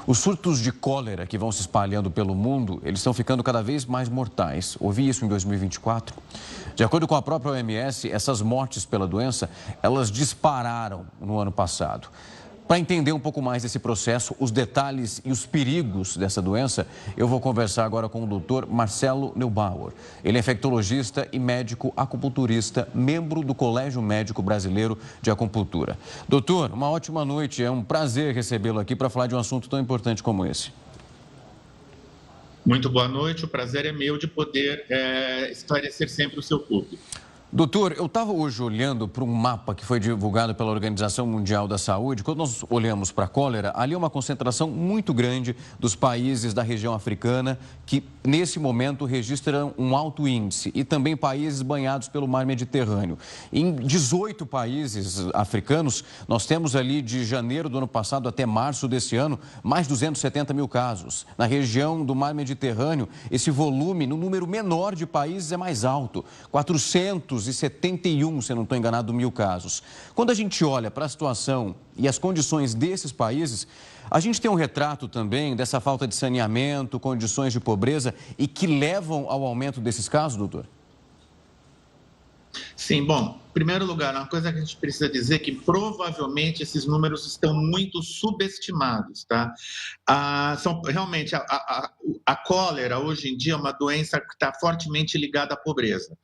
Os surtos de cólera que vão se espalhando pelo mundo, eles estão ficando cada vez mais mortais. Ouvi isso em 2024. De acordo com a própria OMS, essas mortes pela doença, elas dispararam no ano passado. Para entender um pouco mais desse processo, os detalhes e os perigos dessa doença, eu vou conversar agora com o doutor Marcelo Neubauer. Ele é infectologista e médico acupunturista, membro do Colégio Médico Brasileiro de Acupuntura. Doutor, uma ótima noite, é um prazer recebê-lo aqui para falar de um assunto tão importante como esse. Muito boa noite, o prazer é meu de poder esclarecer sempre o seu público. Doutor, eu estava hoje olhando para um mapa que foi divulgado pela Organização Mundial da Saúde. Quando nós olhamos para a cólera, ali é uma concentração muito grande dos países da região africana que, nesse momento, registram um alto índice e também países banhados pelo mar Mediterrâneo. Em 18 países africanos, nós temos ali de janeiro do ano passado até março desse ano, mais de 270 mil casos. Na região do mar Mediterrâneo, esse volume, no número menor de países, é mais alto, 471, se eu não estou enganado, mil casos. Quando a gente olha para a situação e as condições desses países, a gente tem um retrato também dessa falta de saneamento, condições de pobreza e que levam ao aumento desses casos, doutor? Sim, bom, em primeiro lugar, uma coisa que a gente precisa dizer é que provavelmente esses números estão muito subestimados, tá? Realmente, a cólera hoje em dia é uma doença que está fortemente ligada à pobreza.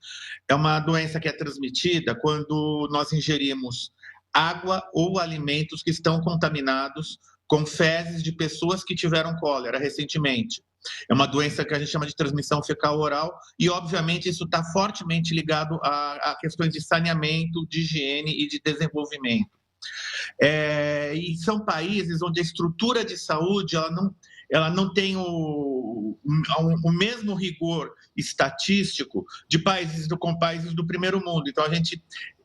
É uma doença que é transmitida quando nós ingerimos água ou alimentos que estão contaminados com fezes de pessoas que tiveram cólera recentemente. É uma doença que a gente chama de transmissão fecal-oral e, obviamente, isso está fortemente ligado a questões de saneamento, de higiene e de desenvolvimento. E são países onde a estrutura de saúde ela não tem o mesmo rigor estatístico de países do primeiro mundo. Então,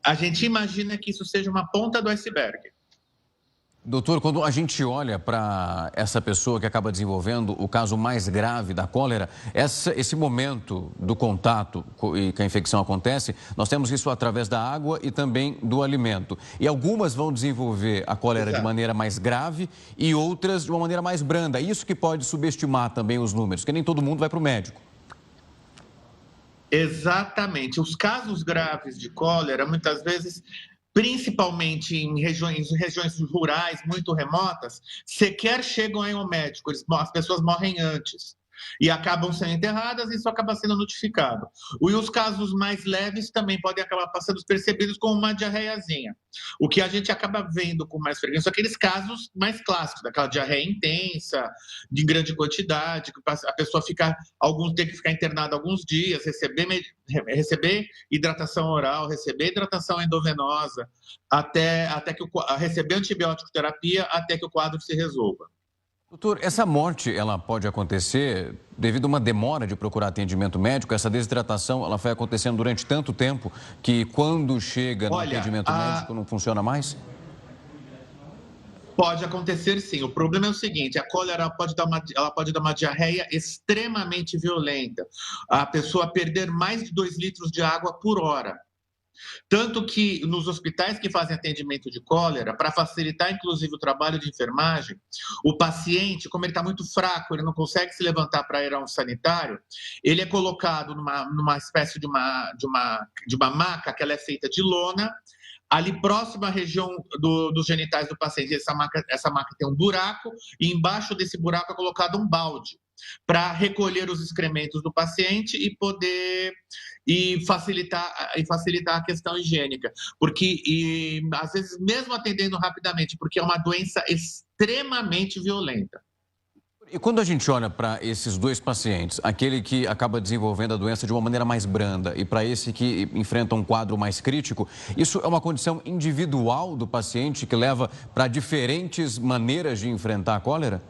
a gente imagina que isso seja uma ponta do iceberg. Doutor, quando a gente olha para essa pessoa que acaba desenvolvendo o caso mais grave da cólera, esse momento do contato e que a infecção acontece, nós temos isso através da água e também do alimento. E algumas vão desenvolver a cólera de maneira mais grave e outras de uma maneira mais branda. Isso que pode subestimar também os números, porque nem todo mundo vai para o médico. Exatamente. Os casos graves de cólera, muitas vezes, principalmente em regiões rurais muito remotas, sequer chegam ao médico, as pessoas morrem antes e acabam sendo enterradas e isso acaba sendo notificado. E os casos mais leves também podem acabar passando despercebidos como uma diarreiazinha. O que a gente acaba vendo com mais frequência são aqueles casos mais clássicos, daquela diarreia intensa, de grande quantidade, que a pessoa tem que ficar internada alguns dias, receber hidratação oral, receber hidratação endovenosa, até que receber antibiótico terapia, até que o quadro se resolva. Doutor, essa morte, ela pode acontecer devido a uma demora de procurar atendimento médico? Essa desidratação, ela foi acontecendo durante tanto tempo que quando chega no atendimento médico não funciona mais? Pode acontecer sim. O problema é o seguinte, a cólera pode dar uma diarreia extremamente violenta. A pessoa perder mais de 2 litros de água por hora. Tanto que nos hospitais que fazem atendimento de cólera, para facilitar inclusive o trabalho de enfermagem, o paciente, como ele está muito fraco, ele não consegue se levantar para ir a um sanitário, ele é colocado numa espécie de uma maca que ela é feita de lona, ali próximo à região dos genitais do paciente. Essa maca tem um buraco e embaixo desse buraco é colocado um balde para recolher os excrementos do paciente e facilitar a questão higiênica. Porque, às vezes, mesmo atendendo rapidamente, porque é uma doença extremamente violenta. E quando a gente olha para esses dois pacientes, aquele que acaba desenvolvendo a doença de uma maneira mais branda e para esse que enfrenta um quadro mais crítico, isso é uma condição individual do paciente que leva para diferentes maneiras de enfrentar a cólera?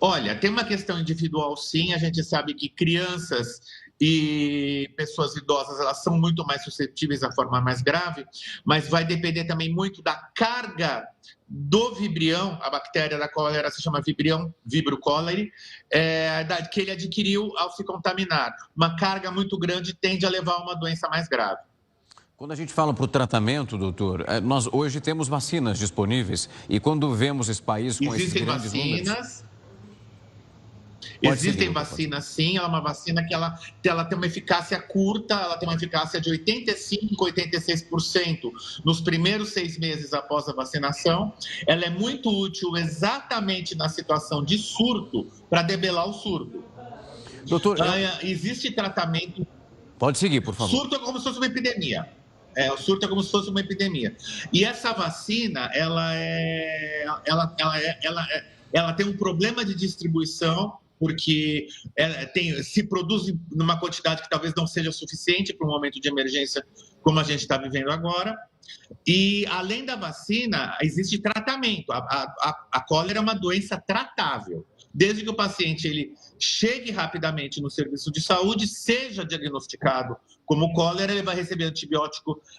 Olha, tem uma questão individual sim, a gente sabe que crianças e pessoas idosas, elas são muito mais suscetíveis à forma mais grave, mas vai depender também muito da carga do vibrião, a bactéria da cólera se chama Vibrio cholerae, que ele adquiriu ao se contaminar. Uma carga muito grande tende a levar a uma doença mais grave. Quando a gente fala para o tratamento, doutor, nós hoje temos vacinas disponíveis e quando vemos esse país com esses grandes números... Existem vacinas, sim. Ela é uma vacina que ela tem uma eficácia curta, ela tem uma eficácia de 85%, 86% nos primeiros 6 meses após a vacinação. Ela é muito útil exatamente na situação de surto, para debelar o surto. Doutor, existe tratamento... Pode seguir, por favor. Surto é como se fosse uma epidemia. O surto é como se fosse uma epidemia. E essa vacina, ela tem um problema de distribuição, porque se produz numa quantidade que talvez não seja suficiente para um momento de emergência como a gente está vivendo agora. E, além da vacina, existe tratamento. A cólera é uma doença tratável. Desde que o paciente ele chegue rapidamente no serviço de saúde, seja diagnosticado como cólera, ele vai receber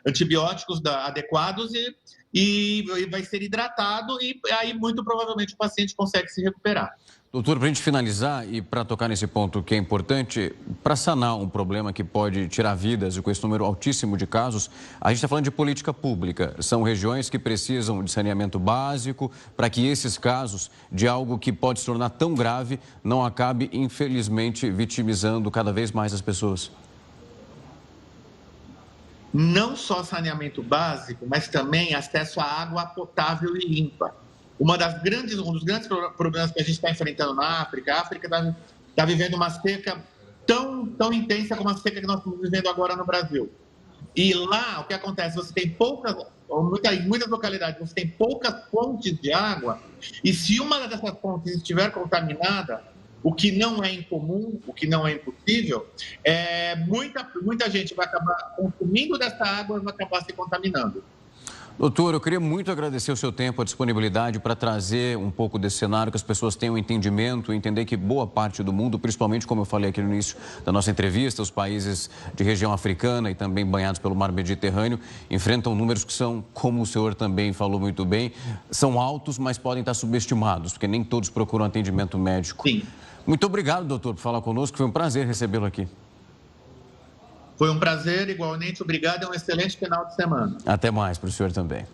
antibióticos adequados e vai ser hidratado e aí, muito provavelmente, o paciente consegue se recuperar. Doutor, para a gente finalizar e para tocar nesse ponto que é importante, para sanar um problema que pode tirar vidas e com esse número altíssimo de casos, a gente está falando de política pública. São regiões que precisam de saneamento básico para que esses casos de algo que pode se tornar tão grave não acabe, infelizmente, vitimizando cada vez mais as pessoas. Não só saneamento básico, mas também acesso à água potável e limpa. Um dos grandes problemas que a gente está enfrentando na África, a África está vivendo uma seca tão intensa como a seca que nós estamos vivendo agora no Brasil. E lá, o que acontece? Você tem em muitas localidades, você tem poucas fontes de água, e se uma dessas fontes estiver contaminada, o que não é incomum, o que não é impossível, muita gente vai acabar consumindo dessa água e vai acabar se contaminando. Doutor, eu queria muito agradecer o seu tempo, a disponibilidade para trazer um pouco desse cenário, que as pessoas tenham entendimento, entender que boa parte do mundo, principalmente como eu falei aqui no início da nossa entrevista, os países de região africana e também banhados pelo mar Mediterrâneo, enfrentam números que são, como o senhor também falou muito bem, são altos, mas podem estar subestimados, porque nem todos procuram atendimento médico. Sim. Muito obrigado, doutor, por falar conosco, foi um prazer recebê-lo aqui. Foi um prazer, igualmente, obrigado e um excelente final de semana. Até mais para o senhor também.